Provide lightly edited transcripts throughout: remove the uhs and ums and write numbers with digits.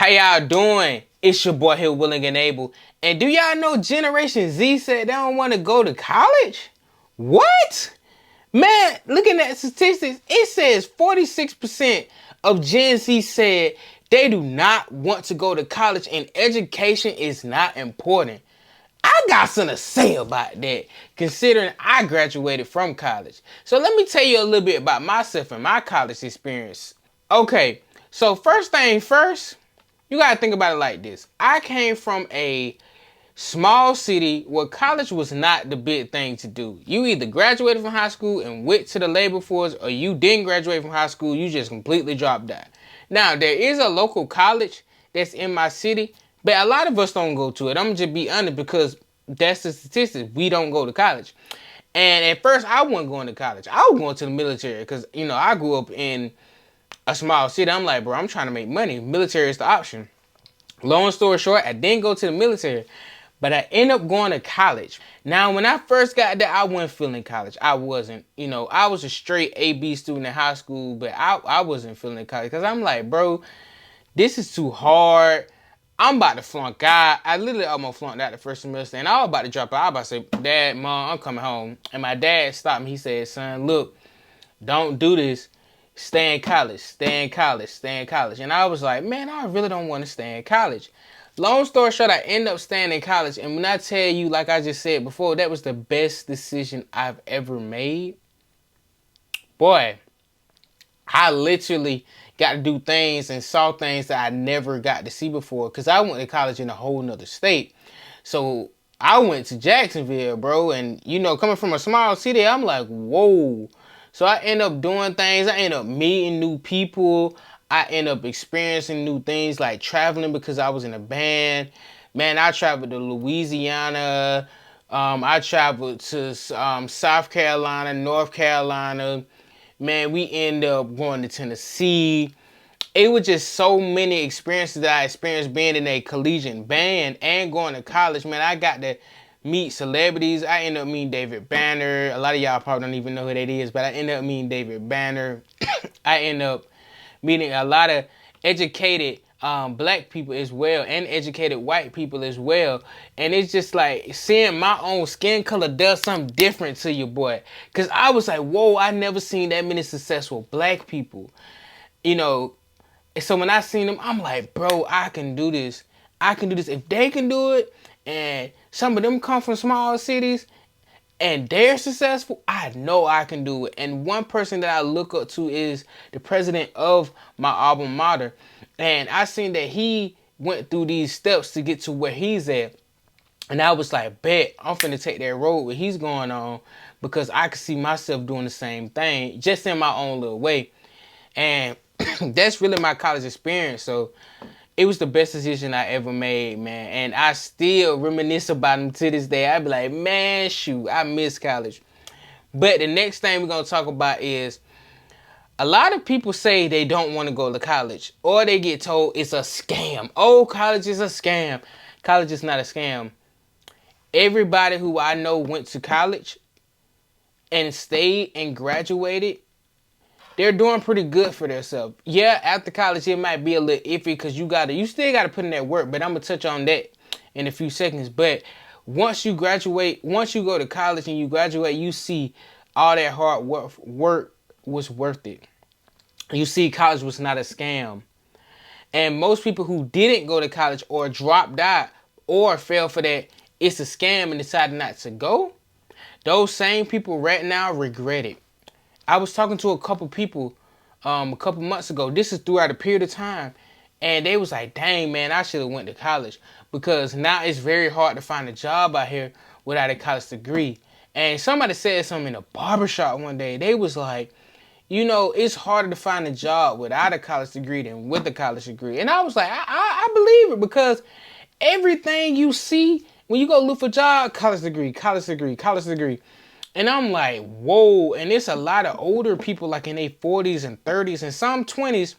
How y'all doing? It's your boy here, Willing and Able. And do y'all know Generation Z said they don't want to go to college? What? Man, looking at statistics, it says 46% of Gen Z said they do not want to go to college and education is not important. I got something to say about that, considering I graduated from college. So let me tell you a little bit about myself and my college experience. Okay, so first thing first, you gotta think about it like this. I came from a small city where college was not the big thing to do. You either graduated from high school and went to the labor force, or you didn't graduate from high school, you just completely dropped out. Now, there is a local college that's in my city, but a lot of us don't go to it. I'm gonna just be honest because that's the statistics. We don't go to college. And at first, I wasn't going to college. I was going to the military because, I grew up in a small city. I'm like, bro, I'm trying to make money. Military is the option. Long story short, I didn't go to the military, but I ended up going to college. Now, when I first got there, I wasn't feeling college. I wasn't. I was a straight A-B student in high school, but I wasn't feeling college because I'm like, bro, this is too hard. I'm about to flunk out. I literally almost flunked out the first semester, and I was about to drop out. I was about to say, Dad, Mom, I'm coming home. And my dad stopped me. He said, son, look, don't do this. Stay in college, stay in college, stay in college. And I was like, man, I really don't want to stay in college. Long story short, I ended up staying in college. And when I tell you, like I just said before, that was the best decision I've ever made. Boy, I literally got to do things and saw things that I never got to see before. Because I went to college in a whole nother state. So I went to Jacksonville, bro. And, coming from a small city, I'm like, whoa. So I end up doing things. I end up meeting new people. I end up experiencing new things like traveling because I was in a band. Man, I traveled to Louisiana. I traveled to South Carolina, North Carolina. Man, we end up going to Tennessee. It was just so many experiences that I experienced being in a collegiate band and going to college. Man, I got to meet celebrities. I ended up meeting David Banner. A lot of y'all probably don't even know who that is, but I ended up meeting David Banner. I ended up meeting a lot of educated black people as well and educated white people as well. And it's just like seeing my own skin color does something different to you, boy. Because I was like, whoa, I never seen that many successful black people. So when I seen them, I'm like, bro, I can do this. I can do this. If they can do it, and some of them come from small cities, and they're successful, I know I can do it. And one person that I look up to is the president of my alma mater. And I seen that he went through these steps to get to where he's at. And I was like, bet, I'm finna take that road where he's going on because I could see myself doing the same thing just in my own little way. And that's really my college experience. So it was the best decision I ever made, man. And I still reminisce about them to this day. I be like, man, shoot, I miss college. But the next thing we're going to talk about is a lot of people say they don't want to go to college or they get told it's a scam. Oh, college is a scam. College is not a scam. Everybody who I know went to college and stayed and graduated, they're doing pretty good for themselves. Yeah, after college, it might be a little iffy because you still got to put in that work, but I'm going to touch on that in a few seconds. But once you graduate, once you go to college and you graduate, you see all that hard work was worth it. You see college was not a scam. And most people who didn't go to college or dropped out or fell for that, it's a scam and decided not to go, those same people right now regret it. I was talking to a couple people a couple months ago. This is throughout a period of time. And they was like, dang, man, I should have went to college. Because now it's very hard to find a job out here without a college degree. And somebody said something in a barbershop one day. They was like, it's harder to find a job without a college degree than with a college degree. And I was like, I believe it because everything you see when you go look for a job, college degree, college degree, college degree. And I'm like, whoa. And it's a lot of older people like in their 40s and 30s and some 20s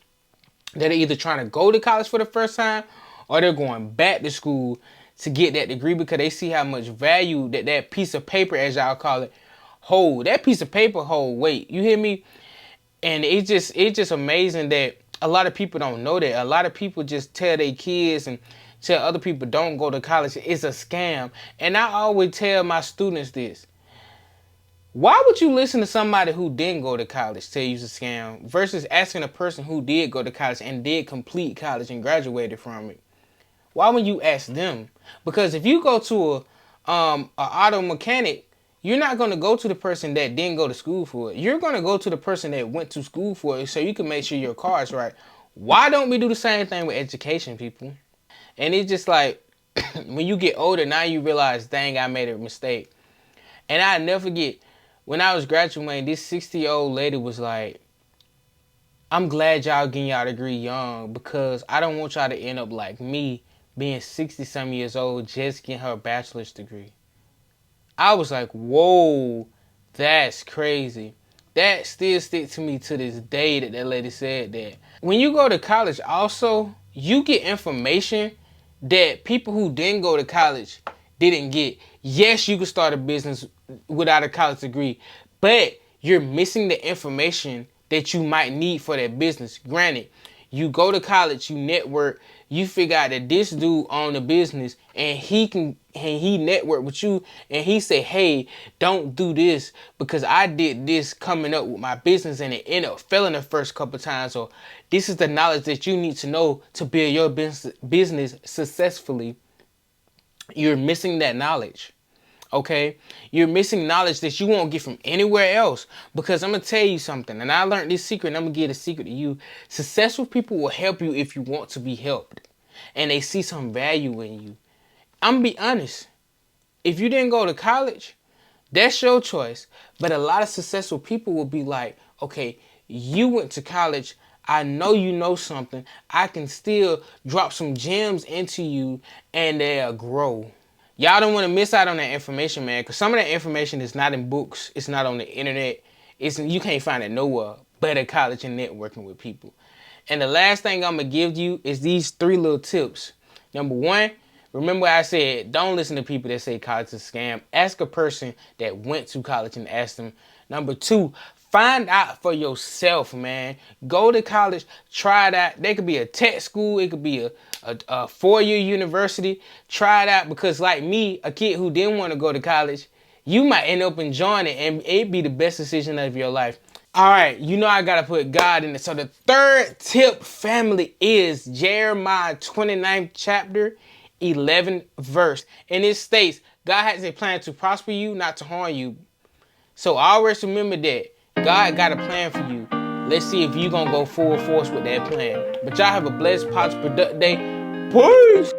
that are either trying to go to college for the first time or they're going back to school to get that degree because they see how much value that piece of paper, as y'all call it, hold. That piece of paper hold weight. You hear me? And it's just amazing that A lot of people don't know that. A lot of people just tell their kids and tell other people don't go to college. It's a scam. And I always tell my students this. Why would you listen to somebody who didn't go to college tell you it's a scam versus asking a person who did go to college and did complete college and graduated from it? Why would you ask them? Because if you go to a auto mechanic, you're not going to go to the person that didn't go to school for it. You're going to go to the person that went to school for it so you can make sure your car is right. Why don't we do the same thing with education, people? And it's just like, when you get older, now you realize, dang, I made a mistake. And I'll never forget, when I was graduating, this 60-year-old lady was like, I'm glad y'all getting y'all degree young because I don't want y'all to end up like me being 60-some years old just getting her bachelor's degree. I was like, whoa, that's crazy. That still sticks to me to this day that lady said that. When you go to college also, you get information that people who didn't go to college didn't get. Yes, you can start a business without a college degree, but you're missing the information that you might need for that business. Granted, you go to college, you network, you figure out that this dude own a business and he network with you and he say, hey, don't do this because I did this coming up with my business and it ended up failing the first couple times. Or this is the knowledge that you need to know to build your business successfully. You're missing that knowledge. Okay, you're missing knowledge that you won't get from anywhere else. Because I'm gonna tell you something, and I learned this secret, and I'm gonna give a secret to you. Successful people will help you if you want to be helped, and they see some value in you. I'm gonna be honest. If you didn't go to college, that's your choice. But a lot of successful people will be like, okay, you went to college. I know you know something. I can still drop some gems into you, and they'll grow. Y'all don't want to miss out on that information, man, because some of that information is not in books. It's not on the internet. You can't find it nowhere but at college and networking with people. And the last thing I'm going to give you is these 3 little tips. Number 1, remember I said, don't listen to people that say college is a scam. Ask a person that went to college and ask them. Number 2, find out for yourself, man. Go to college, try it out. There could be a tech school. It could be a 4-year university. Try it out because like me, a kid who didn't want to go to college, you might end up enjoying it and it'd be the best decision of your life. All right, you know I got to put God in it. So the 3rd tip, family, is Jeremiah 29th chapter, 11th verse. And it states, God has a plan to prosper you, not to harm you. So always remember that. God got a plan for you. Let's see if you're going to go full force with that plan. But y'all have a blessed, positive, productive day. Peace!